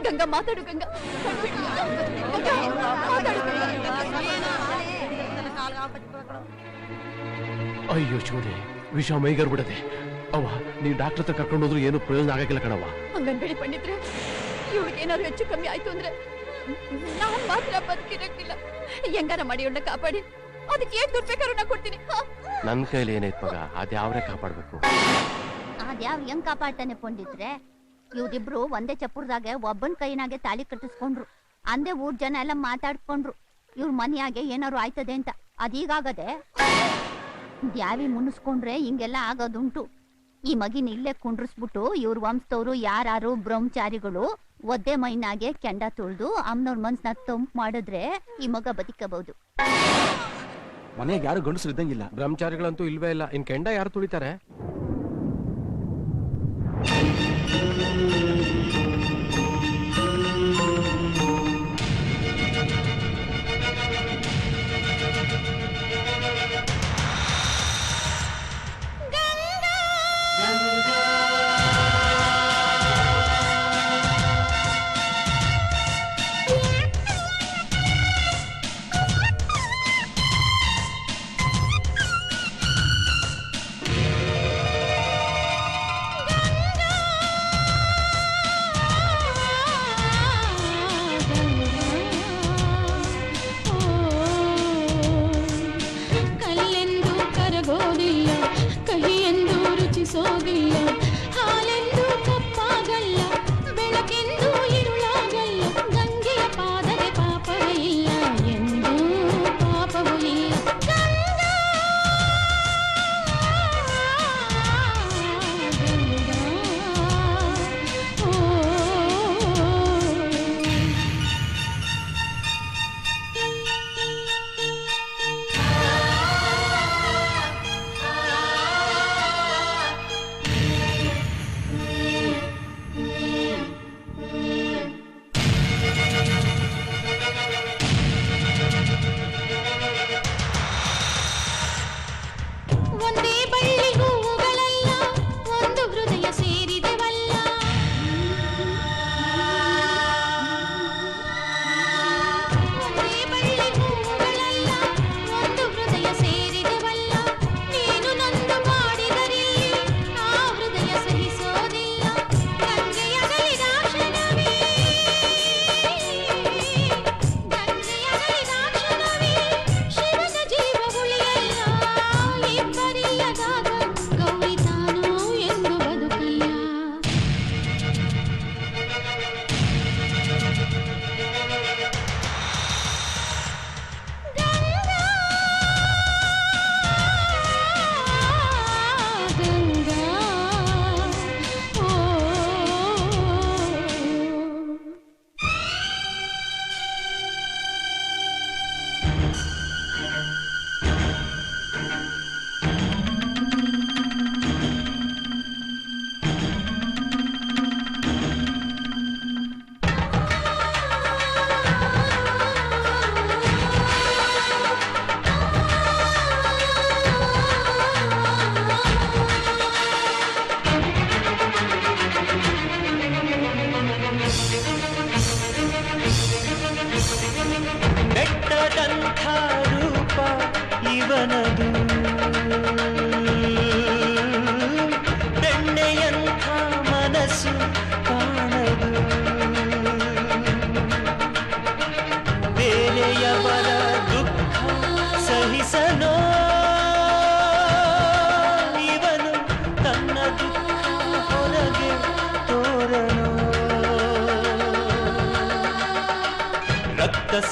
ಗಂಗಾ ಮಾತಾಡು ಗಂಗಾ. ಅಯ್ಯೋ ಶಿವನೇ, ವಿಷ ಮೈಗರ್ ಬಿಡದೆ. ಅವ್ವ, ನೀವು ಡಾಕ್ಟರ್ ಹತ್ರ ಕರ್ಕೊಂಡು ಹೋದ್ರು ಏನು ಪ್ರಯೋಜನ ಆಗಕ್ಕಿಲ್ಲ ಕಣವ್ವ. ಹಂಗನ್ಬೇಡಿ ಪಂಡಿತ್ರೆ, ಇವಳಿಗೆ ಏನಾದ್ರು ಹೆಚ್ಚು ಕಮ್ಮಿ ಆಯ್ತು ಅಂದ್ರೆ ನಾನ್ ಮಾತ್ರ ಬದುಕಿರಕ್ಕಿಲ್ಲ. ಹೆಂಗಾರ ಮಾಡಿ ಇವಳನ್ನ ಕಾಪಾಡಿ, ಅದಕ್ಕೆ ಏನ್ ದುಡ್ಡು ಬೇಕಾದ್ರೂ ನಾ ಕೊಡ್ತೀನಿ. ನನ್ ಕೈಲಿ ಏನೈತ್ ಮಗ, ಅದ್ಯಾವ್ರೆ ಕಾಪಾಡ್ಬೇಕು. ಅದ್ಯಾವ್ ಹೆಂಗ್ ಕಾಪಾಡ್ತಾನೆ ಪಂಡಿತ್ರೆ? ಇವ್ರಿಬ್ರು ಒಂದೇ ಚಪ್ಪುರದಾಗೆ ಒಬ್ಬನ್ ಕೈನಾಗೆ ತಾಳಿ ಕಟ್ಟಿಸ್ಕೊಂಡ್ರು. ಅಂದೇ ಊರ್ ಜನ ಎಲ್ಲ ಮಾತಾಡ್ಕೊಂಡ್ರು ಇವ್ರ ಮನೆಯಾಗೆ ಏನಾರು ಆಯ್ತದೆ ಅಂತ. ಅದೀಗಾಗದೆ ದ್ಯಾವಿ ಮುನ್ನಿಸ್ಕೊಂಡ್ರೆ ಹಿಂಗೆಲ್ಲ ಆಗೋದುಂಟು. ಈ ಮಗಿನ ಇಲ್ಲೇ ಕುಂಡ್ರಿಸ್ಬಿಟ್ಟು ಇವ್ರ ವಂಶದವ್ರು ಯಾರು ಬ್ರಹ್ಮಚಾರಿಗಳು ಒದ್ದೆ ಮೈನಾಗೆ ಕೆಂಡ ತುಳ್ದು ಅಮ್ಮನವ್ರ ಮನ್ಸನ್ನ ತಂಪು ಮಾಡಿದ್ರೆ ಈ ಮಗ ಬದುಕಬಹುದು. ಮನೆಗೆ ಯಾರು ಗಂಡಸರು ಇದ್ದಂಗಿಲ್ಲ. ಬ್ರಹ್ಮಚಾರಿಗಳಂತೂ ಇಲ್ವೇ ಇಲ್ಲ. ಇನ್ ಕೆಂಡ ಯಾರು ತುಳಿತಾರೆ?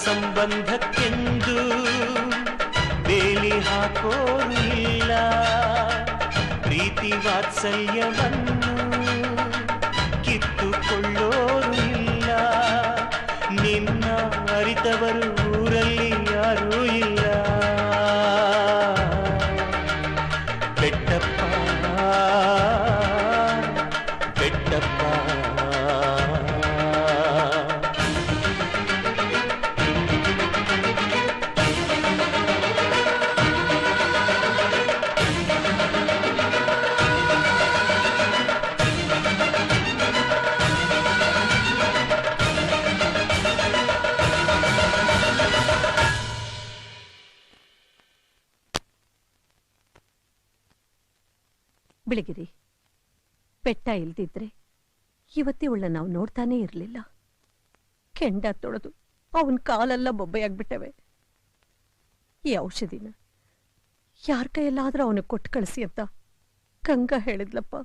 ಸಂಬಂಧಕ್ಕೆಂದು ಬೇಲಿ ಹಾಕೋರು ಇಲ್ಲ, ಪ್ರೀತಿ ವಾತ್ಸಲ್ಯವನ್ನು ಕಿತ್ತುಕೊಳ್ಳೋರು ಇಲ್ಲ. ನಿನ್ನ ಅರಿತವರು ಊರಲ್ಲಿ ಯಾರೂ ಇಲ್ಲ. ಬೆಟ್ಟಪ್ಪ ಬೆಟ್ಟಪ್ಪ ಬಿಳಿಗಿರಿ, ಬೆಟ್ಟ ಇಲ್ದಿದ್ರೆ ಇವತ್ತಿವಳ ನಾವು ನೋಡ್ತಾನೇ ಇರಲಿಲ್ಲ. ಕೆಂಡ ತೊಳೆದು ಅವನ್ ಕಾಲೆಲ್ಲ ಬೊಬ್ಬೆಯಾಗ್ಬಿಟ್ಟವೆ. ಈ ಔಷಧಿನ ಯಾರ ಕೈಯಲ್ಲಾದ್ರೂ ಅವನಿಗೆ ಕೊಟ್ಟು ಕಳಿಸಿ ಅಂತ ಗಂಗಾ ಹೇಳಿದ್ಲಪ್ಪ.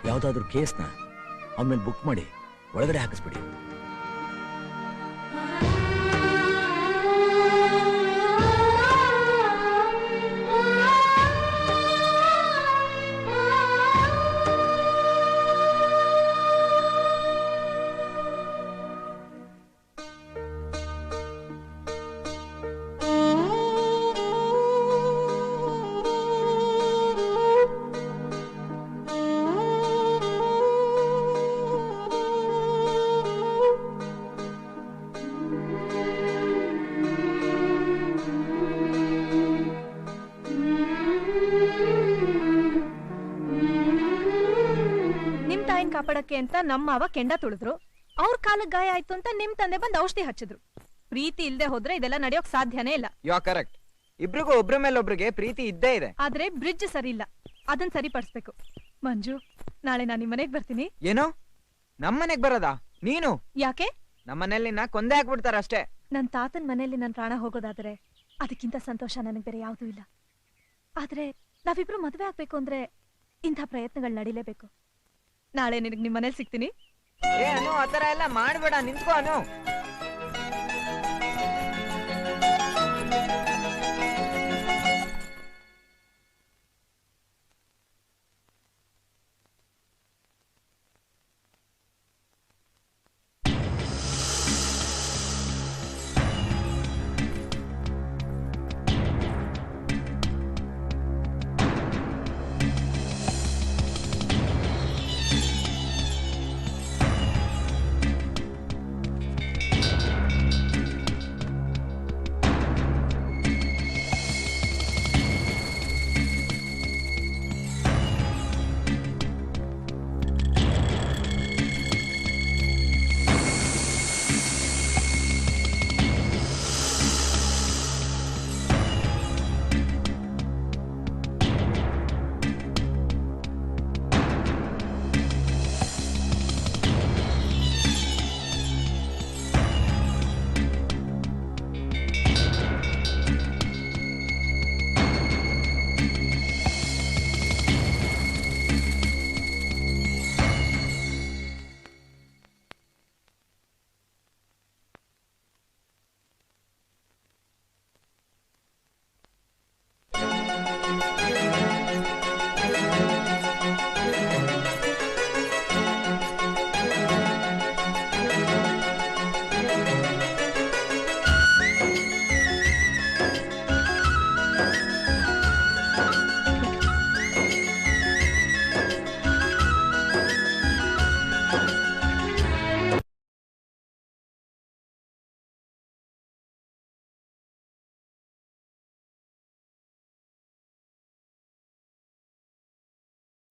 ಯಾವ್ದಾದ್ರು ಕೇಸ್ನ ಅವನ ಮೇಲೆ ಬುಕ್ ಮಾಡಿ ಒಳಗಡೆ ಹಾಕಿಸ್ಬಿಡಿ. ಕಾಪಾಡಕ್ಕೆ ಅಂತ ನಮ್ಮ ಮಾವ ಕೆಂಡ ತುಳಿದ್ರು. ಅವ್ರ ಕಾಲಕ್ಕೆ ಗಾಯ ಆಯ್ತು ಅಂತ ನಿಮ್ ತಂದೆ ಬಂದು ಔಷಧಿ ಹಚ್ಚಿದ್ರು. ಪ್ರೀತಿ ಇಲ್ದೆ ಹೋದ್ರೆ ಇದೆಲ್ಲ ನಡೆಯೋಕ್ ಸಾಧ್ಯನೇ ಇಲ್ಲ. You are correct. ಇಬ್ರಿಗೂ ಒಬ್ರ ಮೇಲೆ ಒಬ್ರಿಗೆ ಪ್ರೀತಿ ಇದ್ದೇ ಇದೆ. ಆದ್ರೆ ಬ್ರಿಡ್ಜ್ ಸರಿ ಇಲ್ಲ, ಅದನ್ನ ಸರಿಪಡಿಸ್ಬೇಕು. ಮಂಜು, ನಾಳೆ ನಾನು ನಿಮ್ ಮನೆಗ್ ಬರ್ತೀನಿ. ಏನು, ನಮ್ಮನೆಗ್ ಬರೋದಾ ನೀನು? ಯಾಕೆ? ನಮ್ಮನೇಲಿ ನಿನ್ನ ಕೊಂದೆ ಹಾಕ್ಬಿಡ್ತಾರ ಅಷ್ಟೇ. ನನ್ ತಾತನ್ ಮನೆಯಲ್ಲಿ ನನ್ ಪ್ರಾಣ ಹೋಗೋದಾದ್ರೆ ಅದಕ್ಕಿಂತ ಸಂತೋಷ ನನಗ್ ಬೇರೆ ಯಾವ್ದೂ ಇಲ್ಲ. ಆದ್ರೆ ನಾವಿಬ್ರು ಮದ್ವೆ ಆಗ್ಬೇಕು ಅಂದ್ರೆ ಇಂಥ ಪ್ರಯತ್ನಗಳು ನಡಿಲೇಬೇಕು. ನಾಳೆ ನಿನಗ್ ನಿಮ್ ಮನೇಲಿ ಸಿಗ್ತೀನಿ. ಏ ಅನು, ಆತರ ಎಲ್ಲ ಮಾಡ್ಬೇಡ, ನಿಂತ್ಕೋ ಅನು.